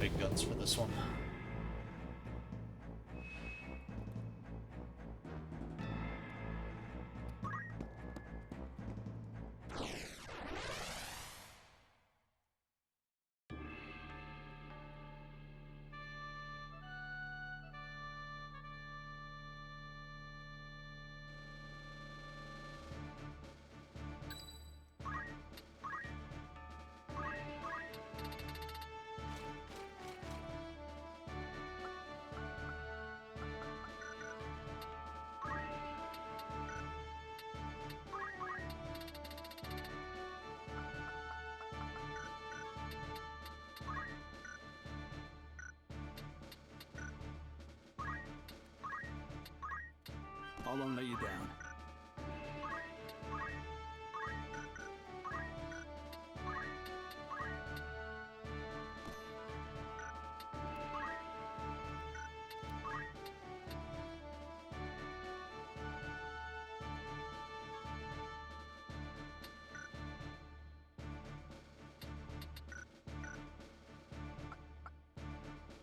big guns for this one. I won't let you down.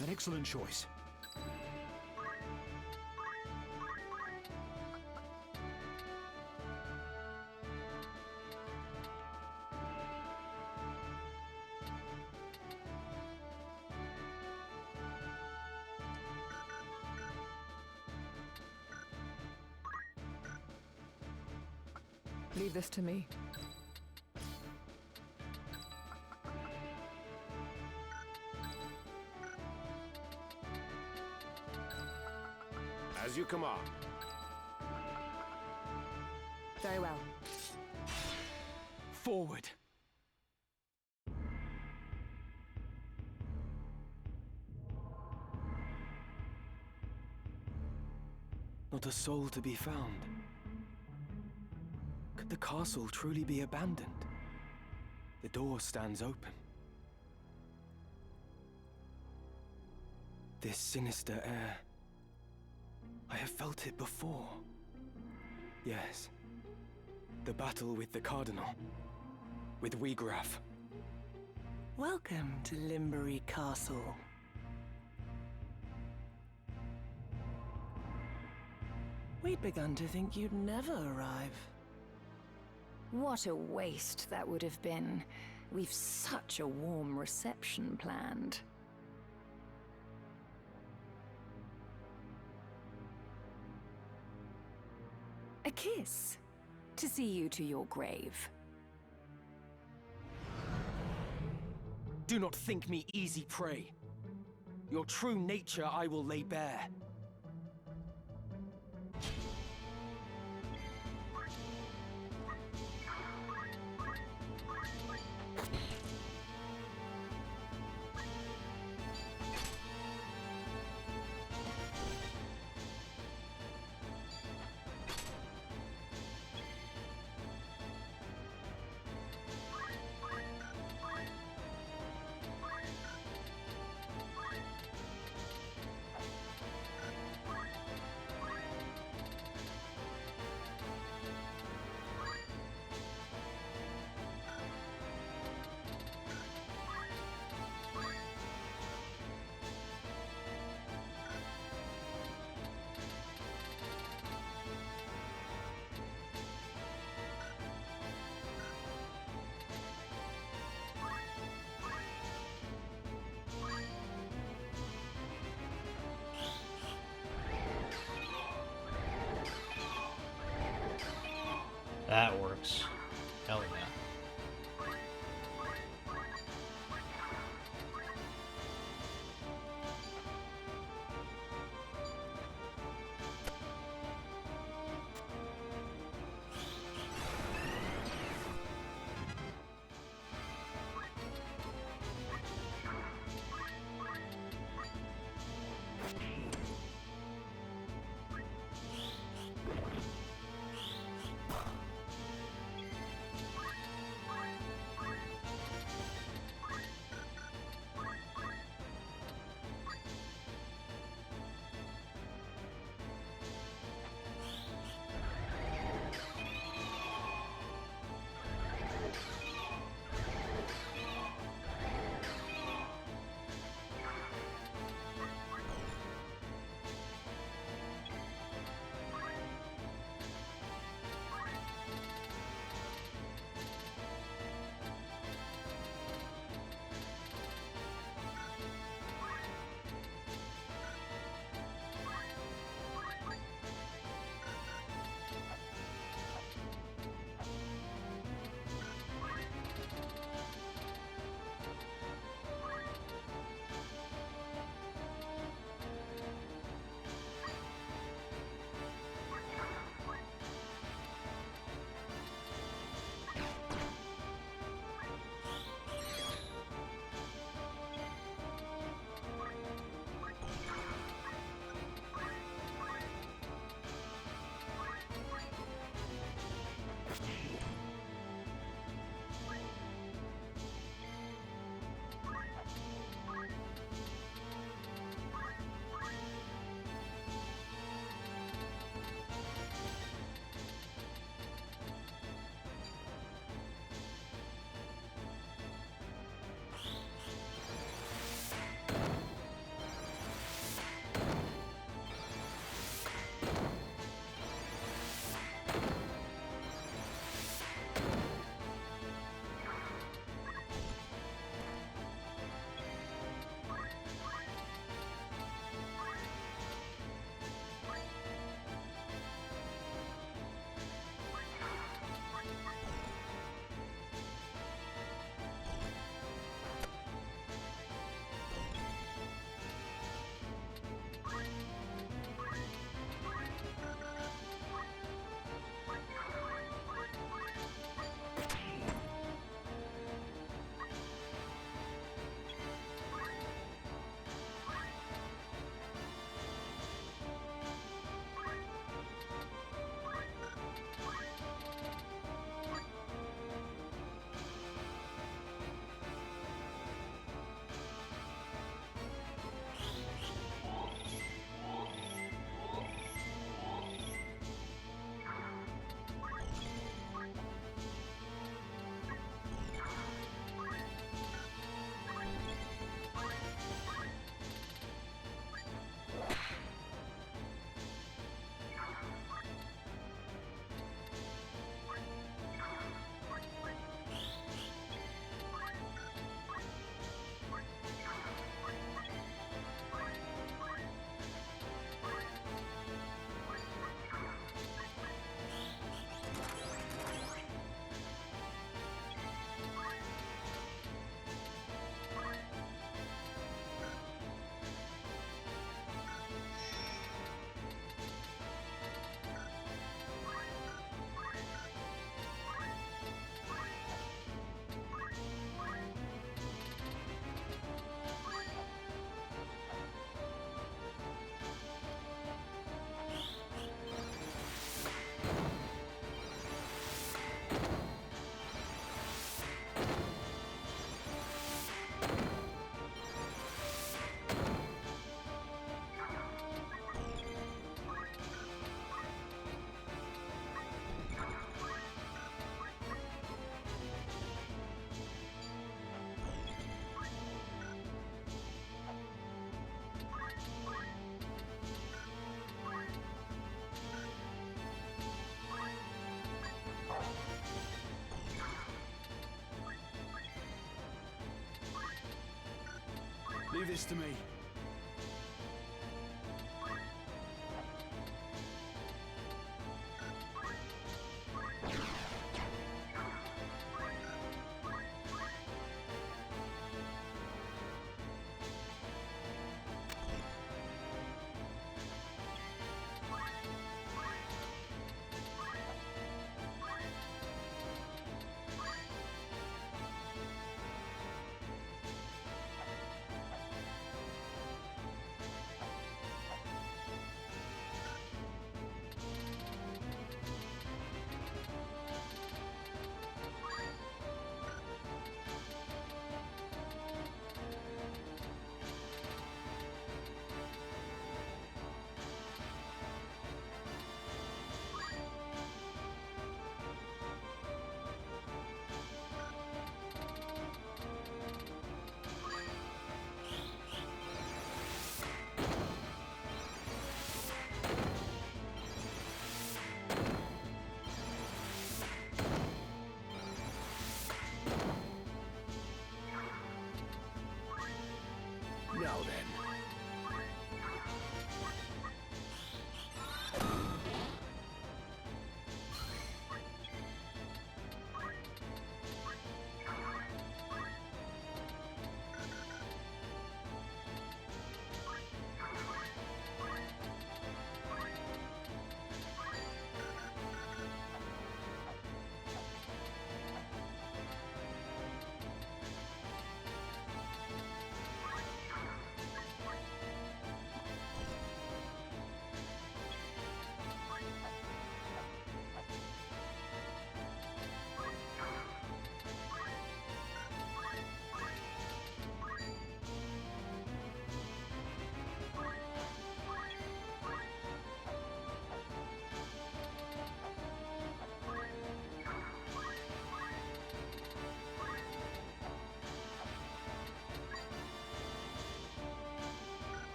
An excellent choice. Leave this to me. As you command. Very well. Forward. Not a soul to be found. Could the castle truly be abandoned? The door stands open. This sinister air. I have felt it before. Yes. The battle with the Cardinal. With Wiegraf. Welcome to Limberry Castle. We'd begun to think you'd never arrive. What a waste that would have been. We've such a warm reception planned. A kiss to see you to your grave. Do not think me easy prey. Your true nature I will lay bare. That works. Hell yeah. Leave this to me. Now then.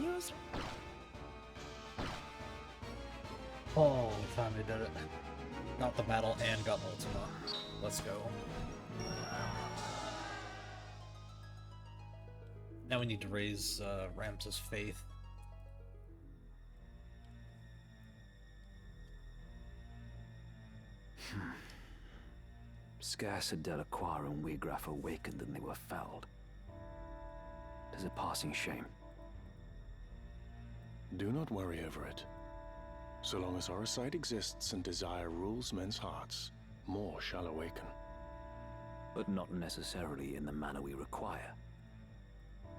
Yours. Oh, we finally did it. Got the battle and got Ultima. Let's go. Now we need to raise Ramses' faith. Scarce had Delacroix and Wegraf awakened than they were felled. 'Tis a passing shame. Do not worry over it. So long as our sight exists and desire rules men's hearts, more shall awaken. But not necessarily in the manner we require.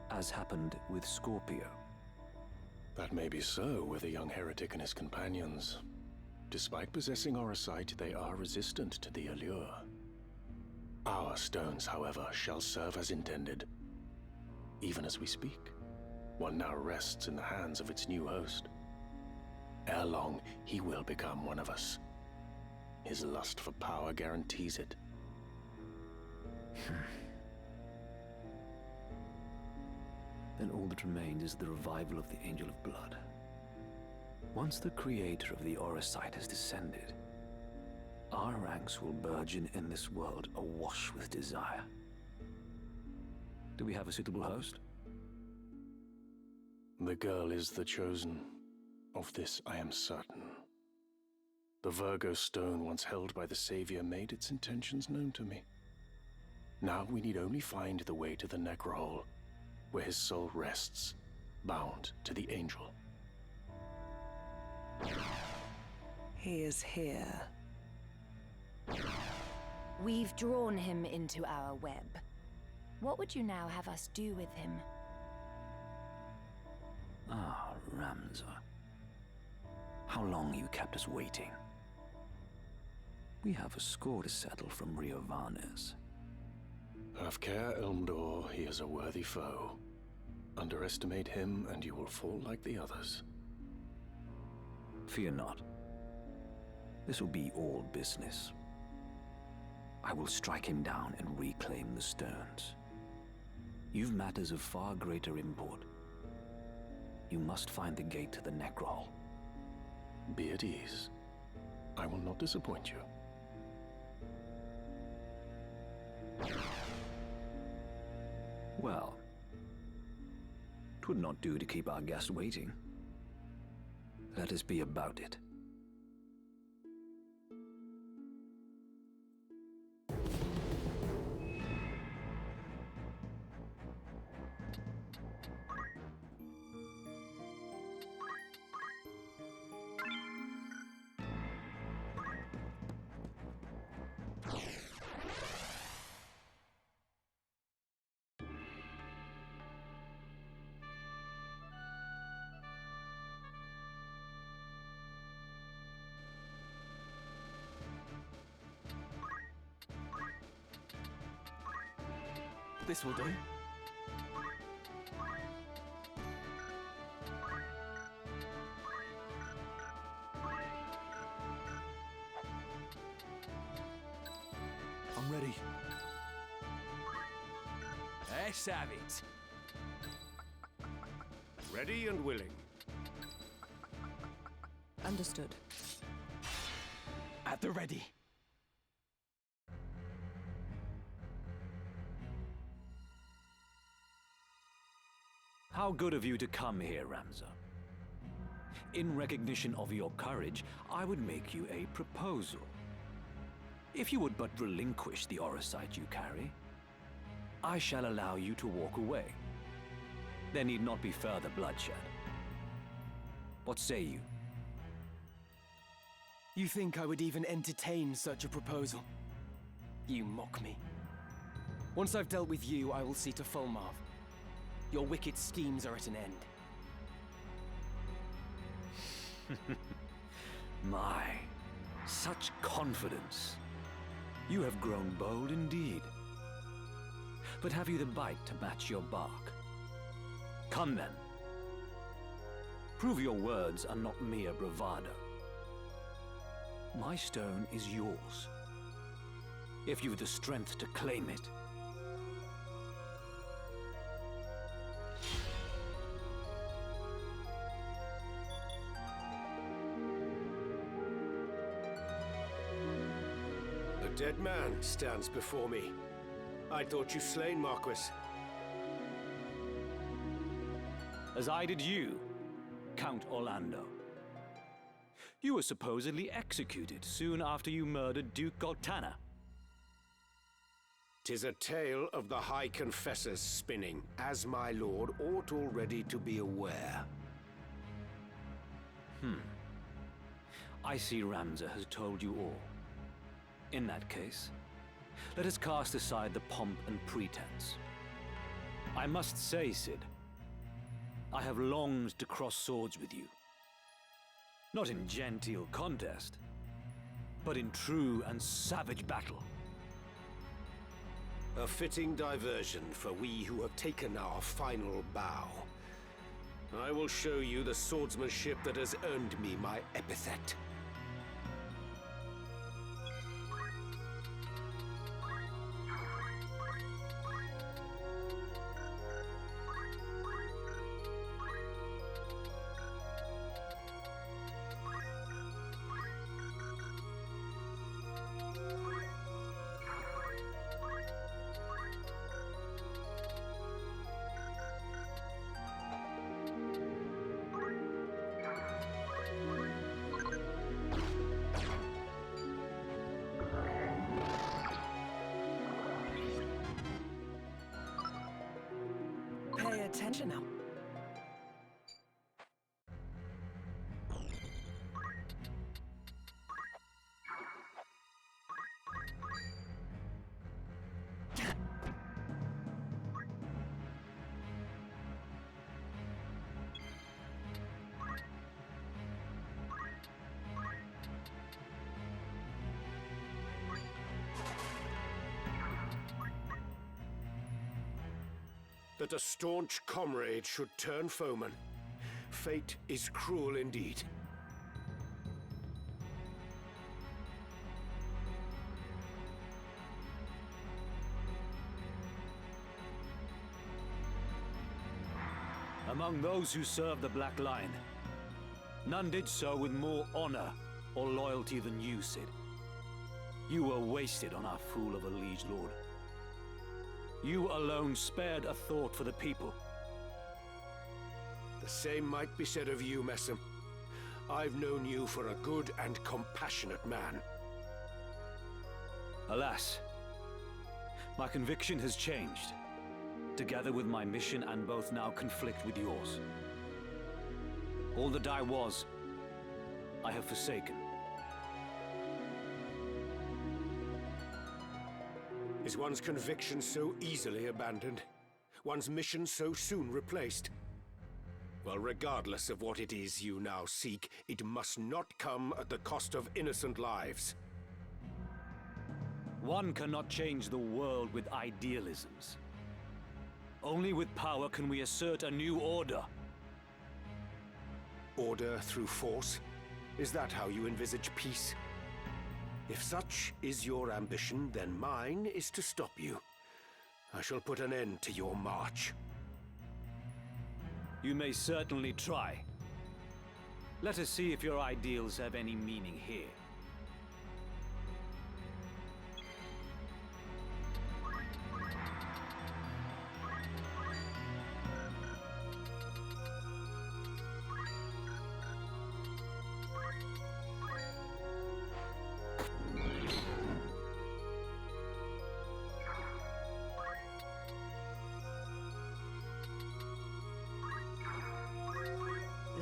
As happened with Scorpio. That may be so with a young heretic and his companions. Despite possessing our sight, they are resistant to the allure. Our stones, however, shall serve as intended. Even as we speak, one now rests in the hands of its new host. Ere long, he will become one of us. His lust for power guarantees it. Then all that remains is the revival of the Angel of Blood. Once the creator of the Orosite has descended, our ranks will burgeon in this world awash with desire. Do we have a suitable host? The girl is the chosen. Of this I am certain. The Virgo stone once held by the Savior made its intentions known to me. Now we need only find the way to the Necrohole, where his soul rests, bound to the Angel. He is here. We've drawn him into our web. What would you now have us do with him? Ah, Ramza. How long you kept us waiting. We have a score to settle from Rio Varnes. Have care, Elmdore, he is a worthy foe. Underestimate him and you will fall like the others. Fear not. This will be all business. I will strike him down and reclaim the stones. You've matters of far greater import. You must find the gate to the Necrohole. Be at ease. I will not disappoint you. Well, 'twould not do to keep our guest waiting. Let us be about it. This will do. I'm ready. Let's have it. Ready and willing. Understood. At the ready. How good of you to come here, Ramza. In recognition of your courage, I would make you a proposal. If you would but relinquish the Orosite you carry, I shall allow you to walk away. There need not be further bloodshed. What say you? You think I would even entertain such a proposal? You mock me. Once I've dealt with you, I will see to Fulmarv. Your wicked schemes are at an end. My, such confidence. You have grown bold indeed. But have you the bite to match your bark? Come then. Prove your words are not mere bravado. My stone is yours, if you've the strength to claim it. A dead man stands before me. I thought you slain, Marquis. As I did you, Count Orlando. You were supposedly executed soon after you murdered Duke Goltana. 'Tis a tale of the High Confessor's spinning, as my lord ought already to be aware. I see Ramza has told you all. In that case, let us cast aside the pomp and pretense. I must say, Cid, I have longed to cross swords with you. Not in genteel contest, but in true and savage battle. A fitting diversion for we who have taken our final bow. I will show you the swordsmanship that has earned me my epithet. Pay attention now. That a staunch comrade should turn foeman. Fate is cruel indeed. Among those who served the Black Line, none did so with more honor or loyalty than you, Cid. You were wasted on our fool of a liege lord. You alone spared a thought for the people. The same might be said of you, Messam. I've known you for a good and compassionate man. Alas, my conviction has changed, together with my mission, and both now conflict with yours. All that I was, I have forsaken. Is one's conviction so easily abandoned? One's mission so soon replaced? Well, regardless of what it is you now seek, it must not come at the cost of innocent lives. One cannot change the world with idealisms. Only with power can we assert a new order. Order through force? Is that how you envisage peace? If such is your ambition, then mine is to stop you. I shall put an end to your march. You may certainly try. Let us see if your ideals have any meaning here.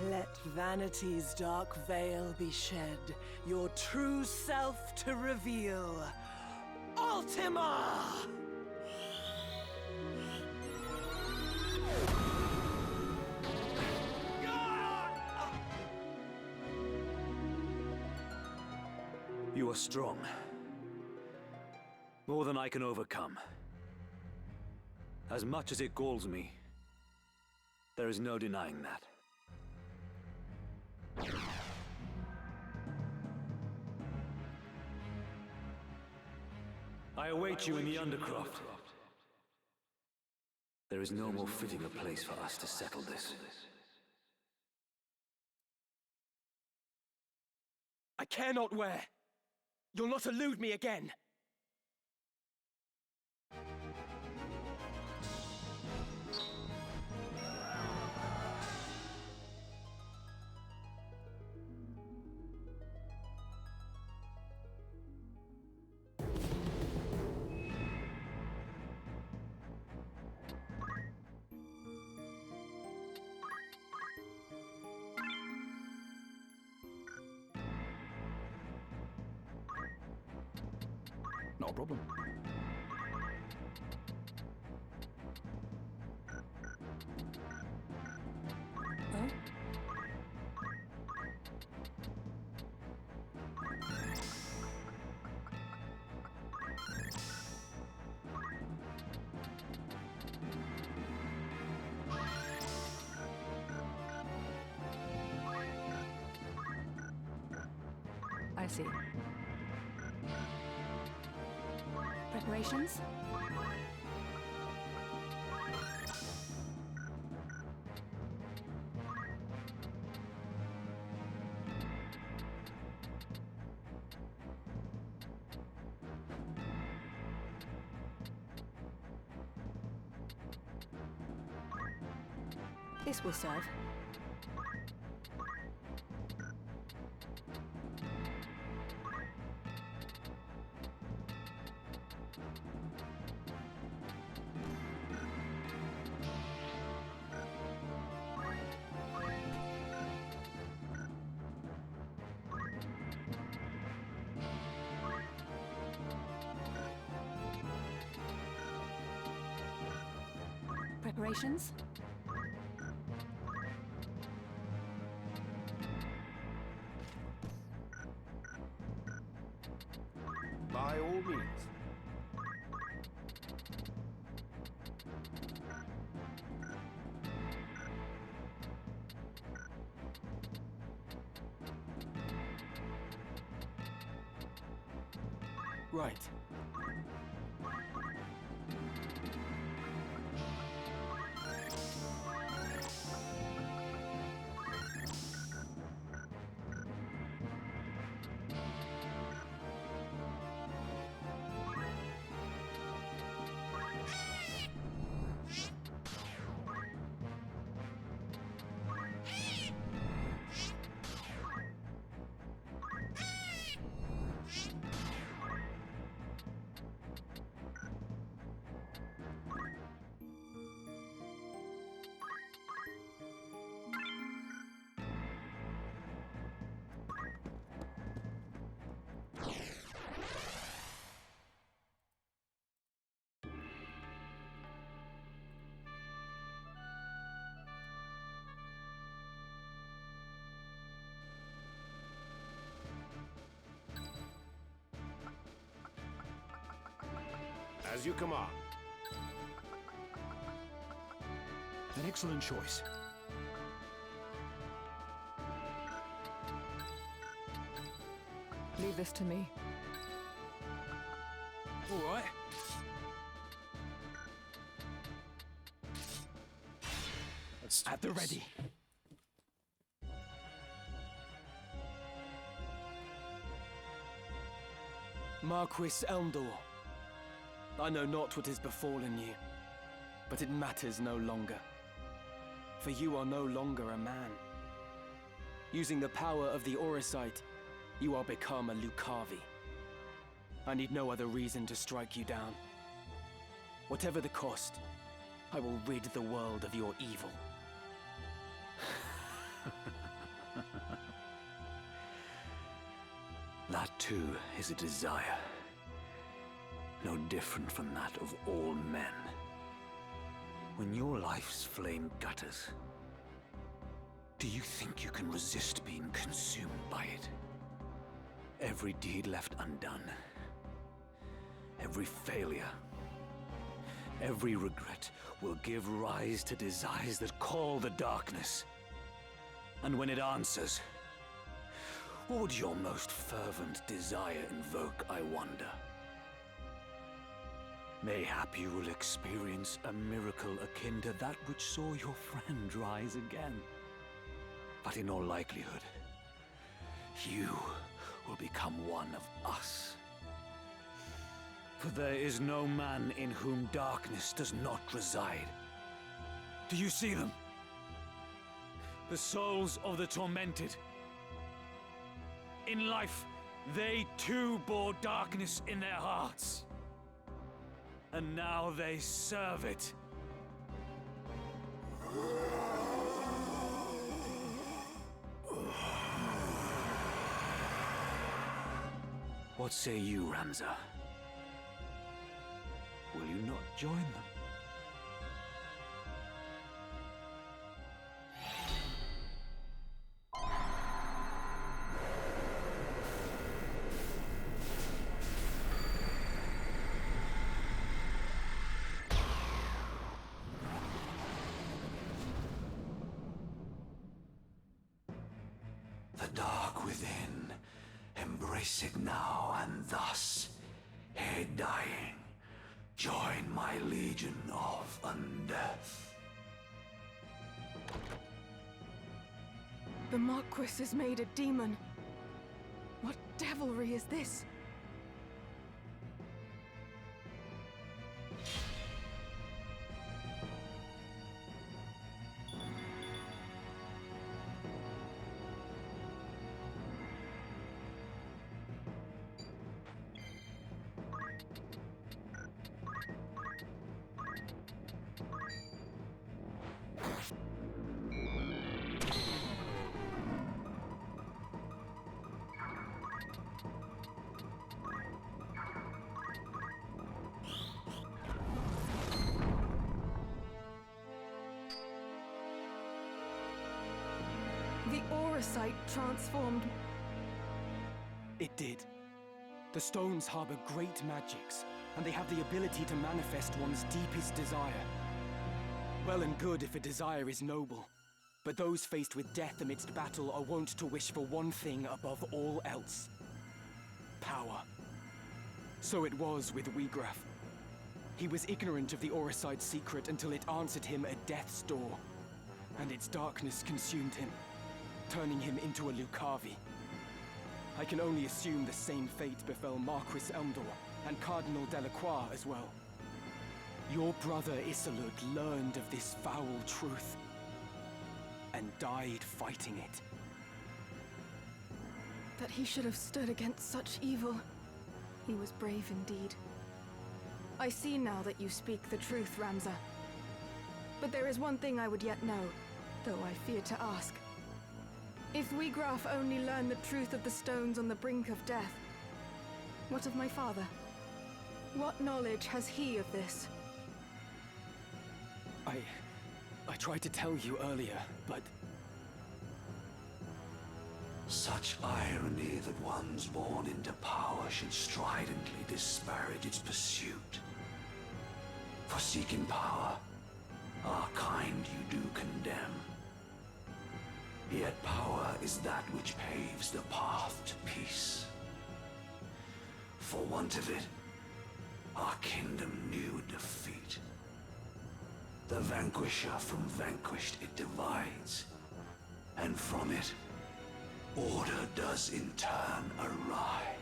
Let vanity's dark veil be shed, your true self to reveal. Ultima! You are strong. More than I can overcome. As much as it galls me, there is no denying that. I await you in the Undercroft. There is no more fitting a place for us to settle this. I care not where. You'll not elude me again. No problem. I see. Preparations? This will serve. Preparations? By all means. Right. As you command. An excellent choice. Leave this to me. All right. Let's do At the this. ready. Marquis Elmdore, I know not what has befallen you, but it matters no longer. For you are no longer a man. Using the power of the Orosite, you are become a Lucavi. I need no other reason to strike you down. Whatever the cost, I will rid the world of your evil. That too is a desire. No different from that of all men. When your life's flame gutters, do you think you can resist being consumed by it? Every deed left undone, every failure, every regret will give rise to desires that call the darkness. And when it answers, what would your most fervent desire invoke, I wonder? Mayhap you will experience a miracle akin to that which saw your friend rise again. But in all likelihood, you will become one of us. For there is no man in whom darkness does not reside. Do you see them? The souls of the tormented. In life, they too bore darkness in their hearts. And now they serve it. What say you, Ramza? Will you not join them? The dark within, embrace it now, and thus, ere dying, join my legion of undeath. The Marquis is made a demon. What devilry is this? The Orosite transformed... It did. The stones harbor great magics, and they have the ability to manifest one's deepest desire. Well and good if a desire is noble, but those faced with death amidst battle are wont to wish for one thing above all else. Power. So it was with Wiegraf. He was ignorant of the Orosite's secret until it answered him at death's door, and its darkness consumed him, turning him into a Lucavi. I can only assume the same fate befell Marquis Elmdore and Cardinal Delacroix as well. Your brother Isolde learned of this foul truth and died fighting it. That he should have stood against such evil. He was brave indeed. I see now that you speak the truth, Ramza. But there is one thing I would yet know, though I fear to ask. If Wiegraf only learned the truth of the stones on the brink of death, what of my father? What knowledge has he of this? I tried to tell you earlier, but... Such irony that ones born into power should stridently disparage its pursuit. For seeking power, our kind you do condemn. Yet power is that which paves the path to peace. For want of it, our kingdom knew defeat. The vanquisher from vanquished it divides, and from it, order does in turn arise.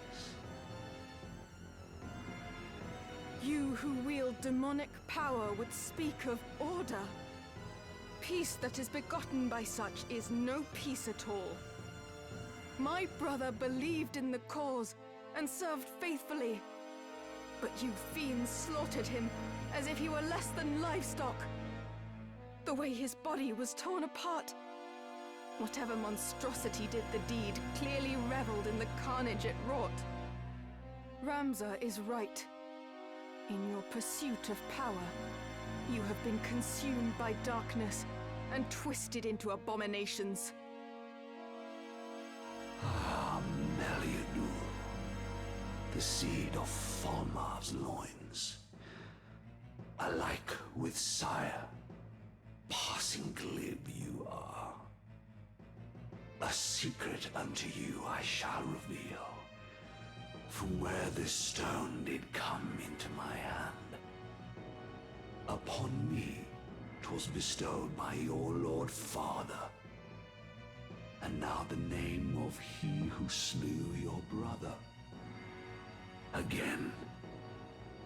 You who wield demonic power would speak of order. Peace that is begotten by such is no peace at all. My brother believed in the cause and served faithfully. But you fiends slaughtered him as if he were less than livestock. The way his body was torn apart. Whatever monstrosity did the deed clearly reveled in the carnage it wrought. Ramza is right. In your pursuit of power, you have been consumed by darkness and twisted into abominations. Ah, Meliadur, the seed of Falmar's loins. Alike with sire, passing glib you are. A secret unto you I shall reveal. From where this stone did come into my hand. Upon me 'twas bestowed by your Lord Father. And now the name of he who slew your brother. Again,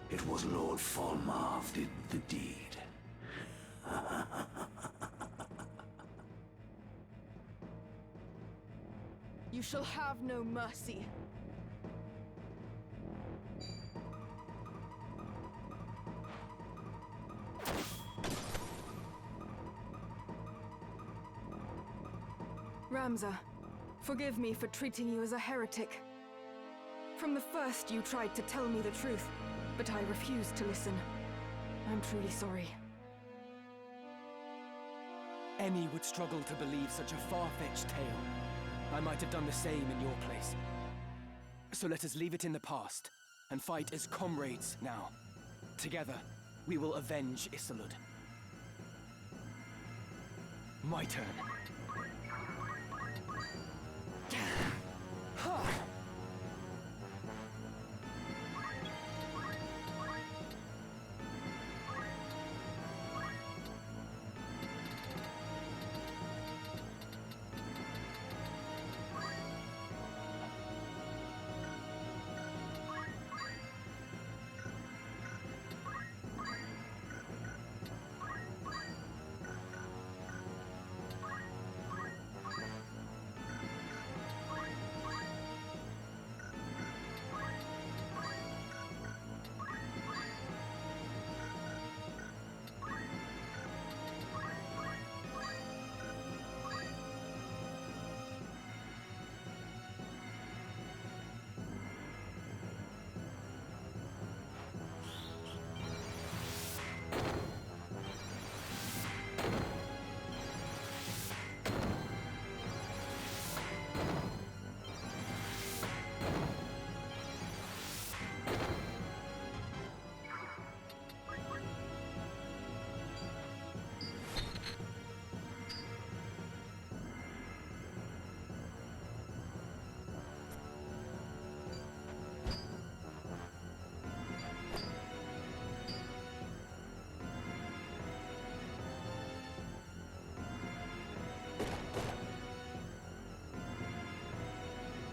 it was Lord Falmar did the deed. You shall have no mercy. Ramza, forgive me for treating you as a heretic. From the first you tried to tell me the truth, but I refused to listen. I'm truly sorry. Any would struggle to believe such a far-fetched tale. I might have done the same in your place. So let us leave it in the past, and fight as comrades now. Together, we will avenge Isilud. My turn.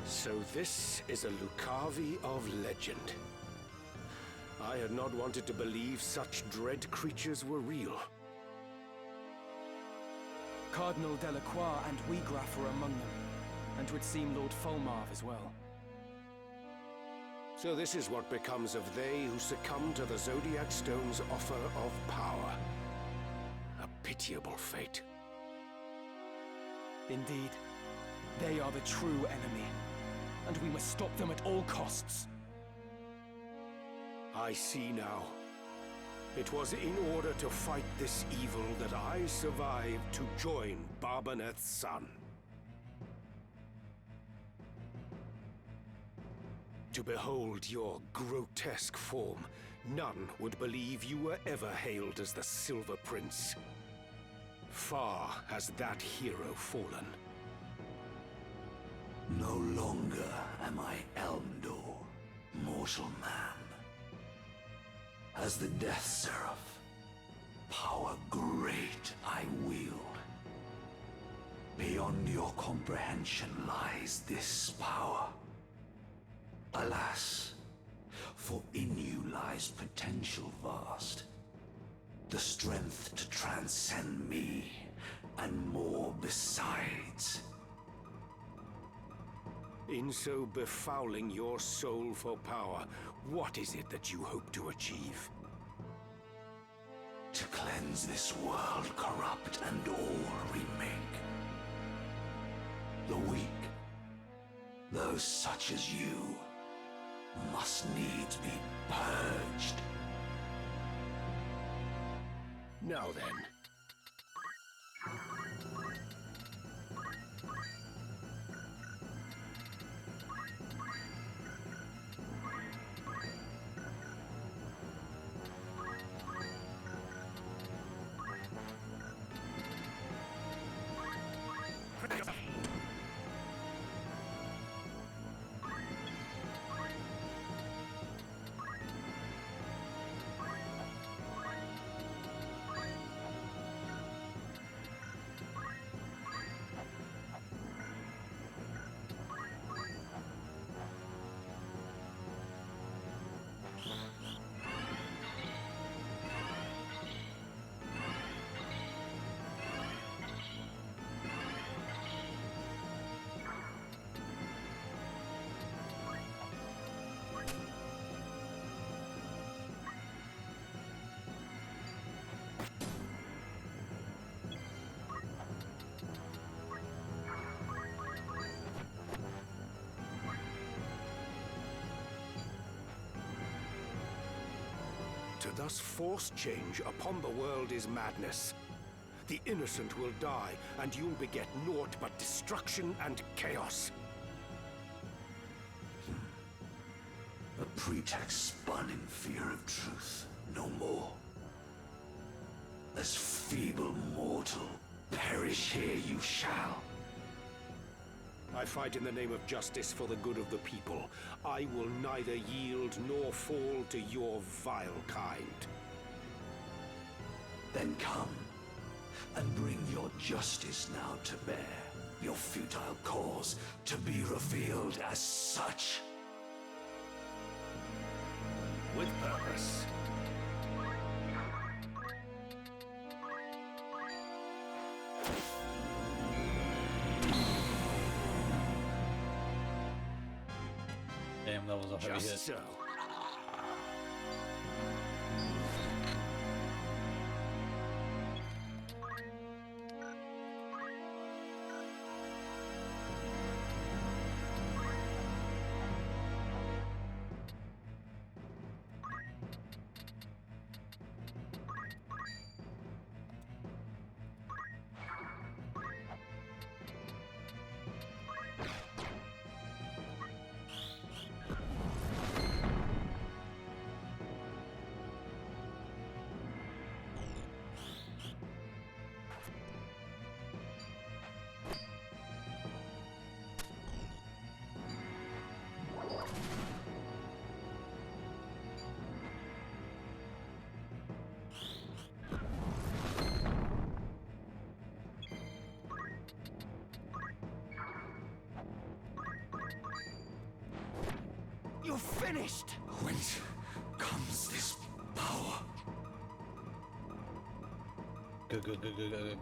So this is a Lucavi of legend. I had not wanted to believe such dread creatures were real. Cardinal Delacroix and Wiegraf were among them, and 'twould seem Lord Falmarv as well. So this is what becomes of they who succumb to the Zodiac Stone's offer of power. A pitiable fate. Indeed, they are the true enemy, and we must stop them at all costs. I see now. It was in order to fight this evil that I survived to join Barbaneth's son. To behold your grotesque form none would believe you were ever hailed as the Silver Prince. Far has that hero fallen. No longer am I Elmdore, mortal man. As the Death Seraph, power great I wield. Beyond your comprehension lies this power. Alas, for in you lies potential vast. The strength to transcend me, and more besides. In so befouling your soul for power, what is it that you hope to achieve? To cleanse this world corrupt and all remake. The weak, those such as you, must needs be purged. Now then. To thus force change upon the world is madness. The innocent will die, and you'll beget naught but destruction and chaos. A pretext spun in fear of truth, no more. As feeble mortal, perish here you shall. I fight in the name of justice for the good of the people. I will neither yield nor fall to your vile kind. Then come, and bring your justice now to bear, your futile cause to be revealed as such. With purpose. Damn, that was a heavy hit. Just so. You're finished! Whence comes this power?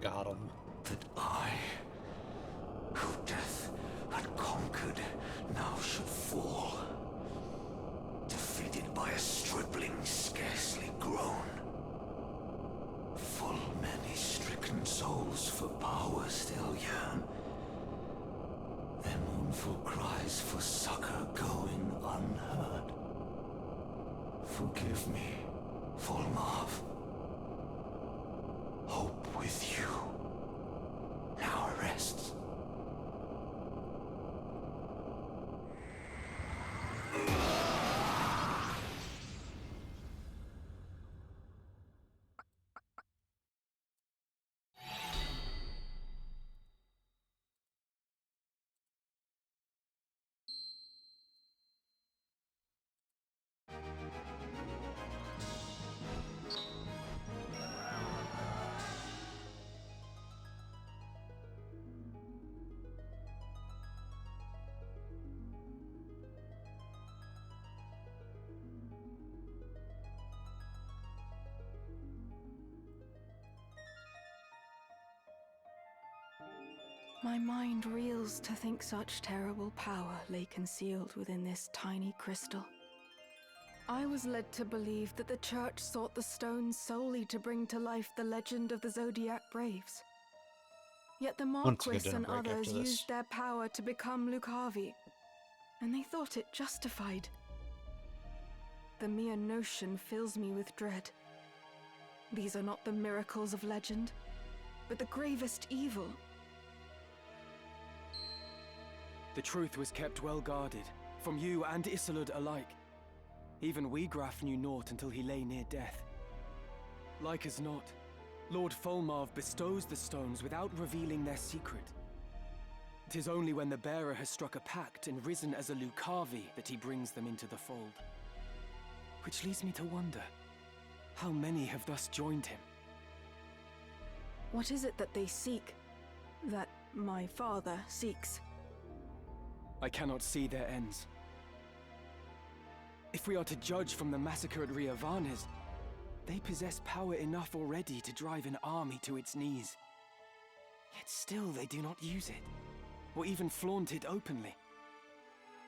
Got him. That I, who death had conquered, now should fall. Defeated by a stripling scarcely grown. Full many stricken souls for power still yearn. Their mournful cries for succor going unheard. Forgive me, Volmarv. Hope with you now rests. My mind reels to think such terrible power lay concealed within this tiny crystal. I was led to believe that the Church sought the stones solely to bring to life the legend of the Zodiac Braves. Yet the Once we get Marquis dinner and break after others this. used their power to become Lucavi, and they thought it justified. The mere notion fills me with dread. These are not the miracles of legend, but the gravest evil. The truth was kept well guarded, from you and Isolde alike. Even Wiegraf knew naught until he lay near death. Like as not, Lord Fulmarv bestows the stones without revealing their secret. 'Tis only when the bearer has struck a pact and risen as a Lucavi that he brings them into the fold. Which leads me to wonder, how many have thus joined him? What is it that they seek? That my father seeks? I cannot see their ends. If we are to judge from the massacre at Riovanes, they possess power enough already to drive an army to its knees. Yet still they do not use it, or even flaunt it openly.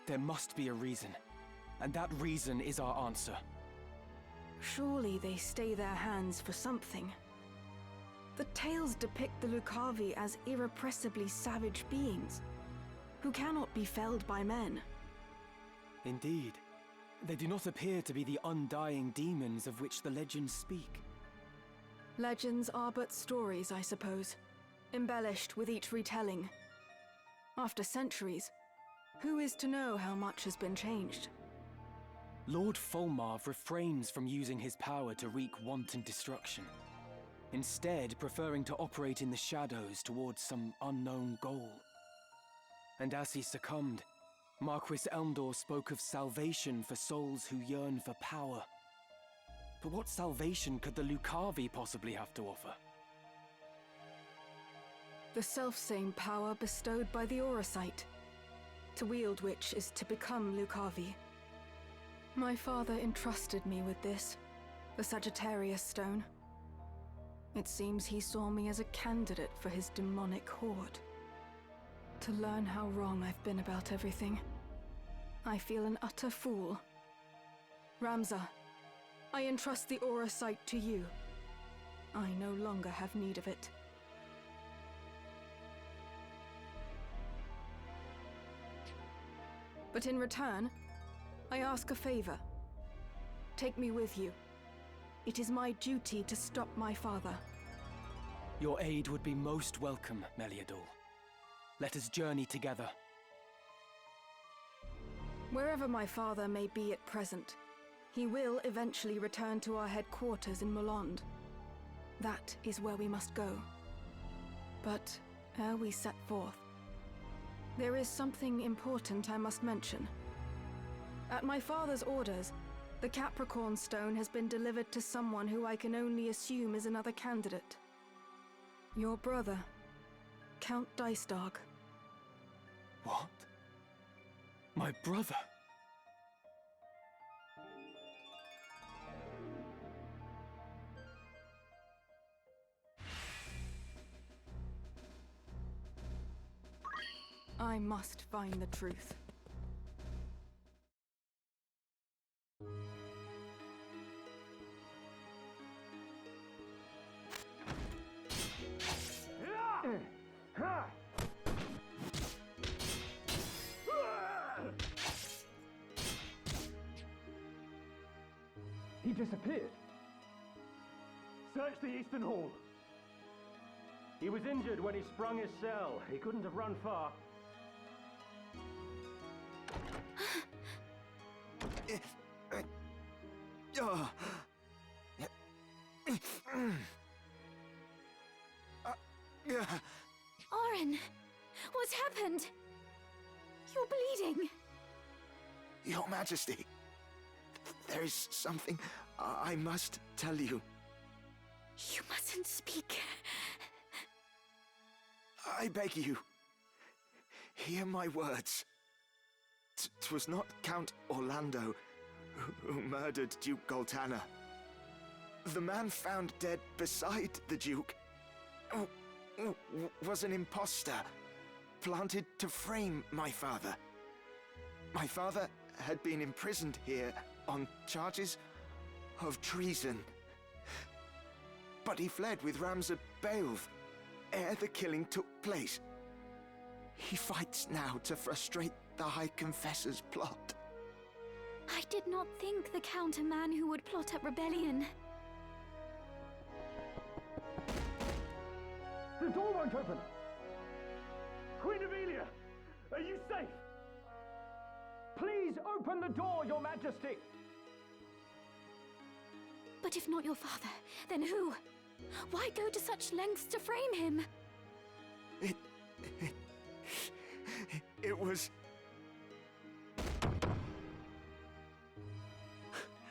There must be a reason, and that reason is our answer. Surely they stay their hands for something. The tales depict the Lucavi as irrepressibly savage beings, who cannot be felled by men. Indeed. They do not appear to be the undying demons of which the legends speak. Legends are but stories, I suppose, embellished with each retelling. After centuries, who is to know how much has been changed? Lord Fulmarv refrains from using his power to wreak wanton destruction, instead preferring to operate in the shadows towards some unknown goal. And as he succumbed, Marquis Elmdore spoke of salvation for souls who yearn for power. But what salvation could the Lucavi possibly have to offer? The selfsame power bestowed by the Auracite, to wield which is to become Lucavi. My father entrusted me with this, the Sagittarius Stone. It seems he saw me as a candidate for his demonic horde. To learn how wrong I've been about everything, I feel an utter fool. Ramza, I entrust the Auracite to you. I no longer have need of it. But in return, I ask a favor. Take me with you. It is my duty to stop my father. Your aid would be most welcome, Meliador. Let us journey together. Wherever my father may be at present, he will eventually return to our headquarters in Molond. That is where we must go. But ere we set forth, there is something important I must mention. At my father's orders, the Capricorn Stone has been delivered to someone who I can only assume is another candidate. Your brother, Count Dicedog. What? My brother? I must find the truth. He disappeared. Search the Eastern Hall. He was injured when he sprung his cell. He couldn't have run far. Orin, what's happened? You're bleeding. Your Majesty, there is something I must tell you. You mustn't speak. I beg you, hear my words. 'Twas not Count Orlando who murdered Duke Goltana. The man found dead beside the Duke was an imposter. planted to frame my father. My father had been imprisoned here on charges of treason. But he fled with Ramza Beowulf ere the killing took place. He fights now to frustrate the High Confessor's plot. I did not think the Count a man who would plot up rebellion. The door won't open! Queen Emilia, are you safe? Please open the door, Your Majesty! But if not your father, then who? Why go to such lengths to frame him? It was...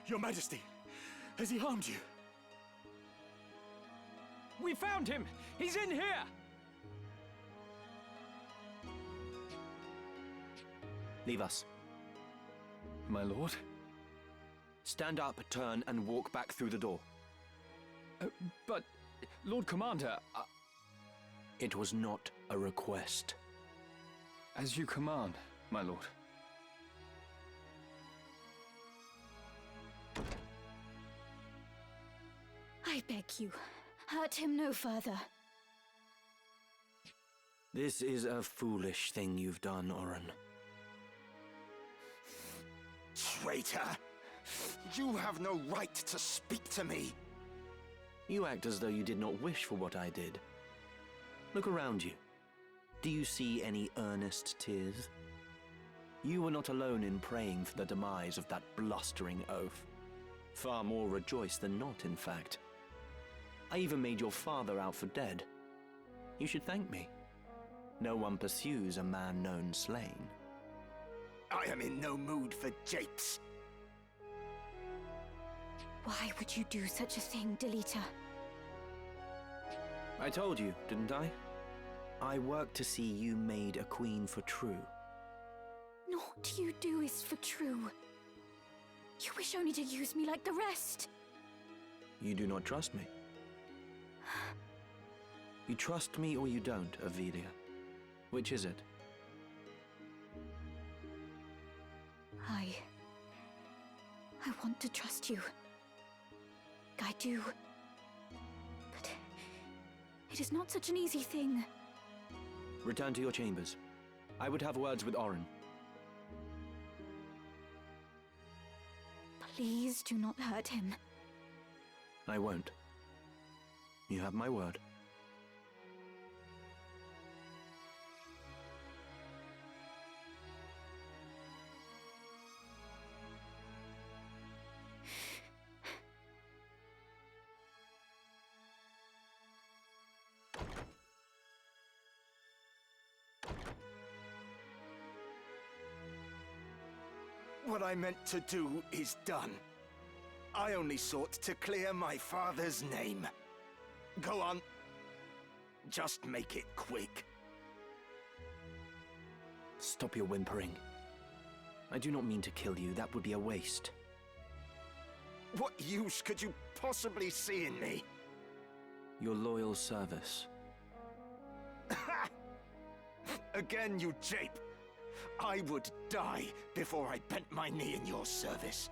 Your Majesty, has he harmed you? We found him! He's in here! Leave us. My lord? Stand up, turn, and walk back through the door. But, Lord Commander, It was not a request. as you command, my lord. I beg you, hurt him no further. This is a foolish thing you've done, Oren. Traitor! You have no right to speak to me! You act as though you did not wish for what I did. Look around you. Do you see any earnest tears? You were not alone in praying for the demise of that blustering oaf. Far more rejoiced than not, in fact. I even made your father out for dead. You should thank me. No one pursues a man known slain. I am in no mood for japes. Why would you do such a thing, Delita? I told you, didn't I? I worked to see you made a queen for true. Naught you do is for true. You wish only to use me like the rest. You do not trust me. You trust me or you don't, Avilia. Which is it? I want to trust you. I do. But it is not such an easy thing. Return to your chambers. I would have words with Oren. Please do not hurt him. I won't. You have my word. What I meant to do is done. I only sought to clear my father's name. Go on. Just make it quick. Stop your whimpering. I do not mean to kill you. That would be a waste. What use could you possibly see in me? Your loyal service. Again, you jape. I would die before I bent my knee in your service.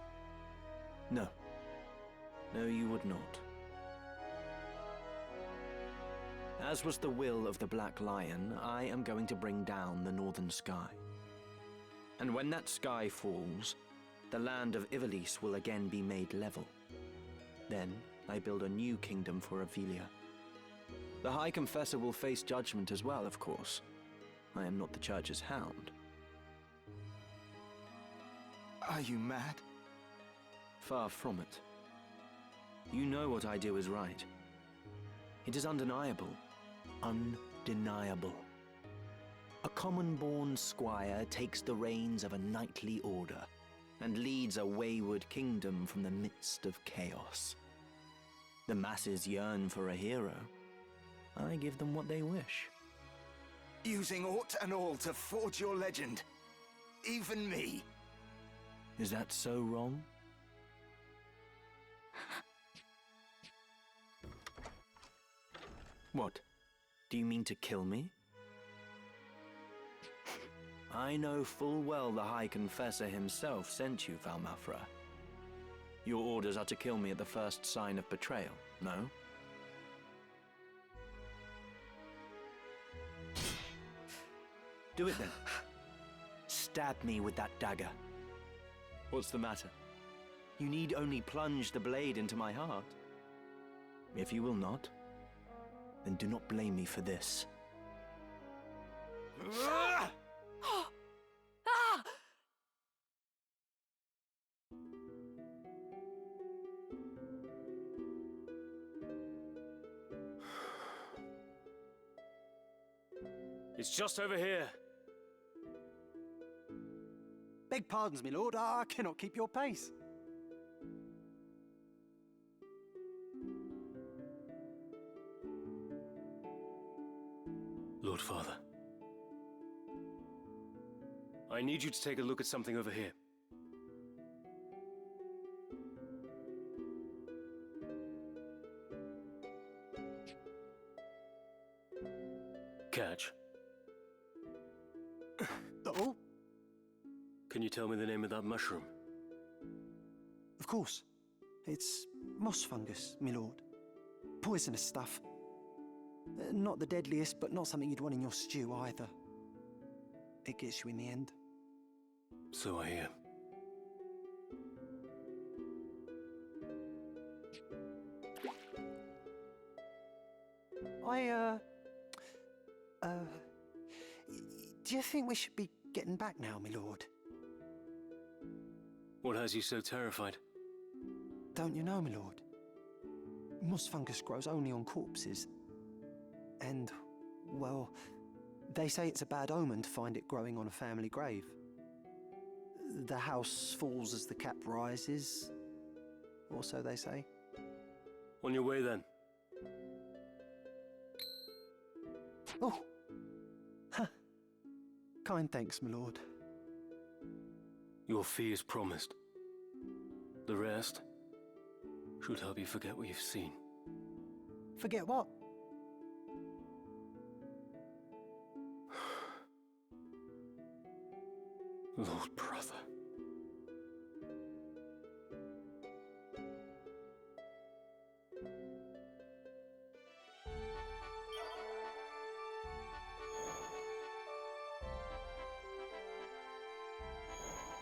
No. No, you would not. As was the will of the Black Lion, I am going to bring down the northern sky. And when that sky falls, the land of Ivalice will again be made level. Then I build a new kingdom for Avilia. The High Confessor will face judgment as well, of course. I am not the Church's hound. Are you mad? Far from it. You know what I do is right. It is undeniable. Undeniable. A common-born squire takes the reins of a knightly order and leads a wayward kingdom from the midst of chaos. The masses yearn for a hero. I give them what they wish. Using aught and all to forge your legend. Even me. Is that so wrong? What? Do you mean to kill me? I know full well the High Confessor himself sent you, Valmafra. Your orders are to kill me at the first sign of betrayal, no? Do it then. Stab me with that dagger. What's the matter? You need only plunge the blade into my heart. If you will not, then do not blame me for this. It's just over here. Beg pardons, my lord, I cannot keep your pace. Lord Father. I need you to take a look at something over here. Catch. Oh? Can you tell me the name of that mushroom? Of course. It's moss fungus, my lord. Poisonous stuff. Not the deadliest, but not something you'd want in your stew either. It gets you in the end. So I hear. Do you think we should be getting back now, my lord? What has you so terrified? Don't you know, my lord? Moss fungus grows only on corpses. And, well, they say it's a bad omen to find it growing on a family grave. The house falls as the cap rises, or so they say. On your way then. Oh! Huh. Kind thanks, my lord. Your fee is promised. The rest should help you forget what you've seen. Forget what? Lord Brother.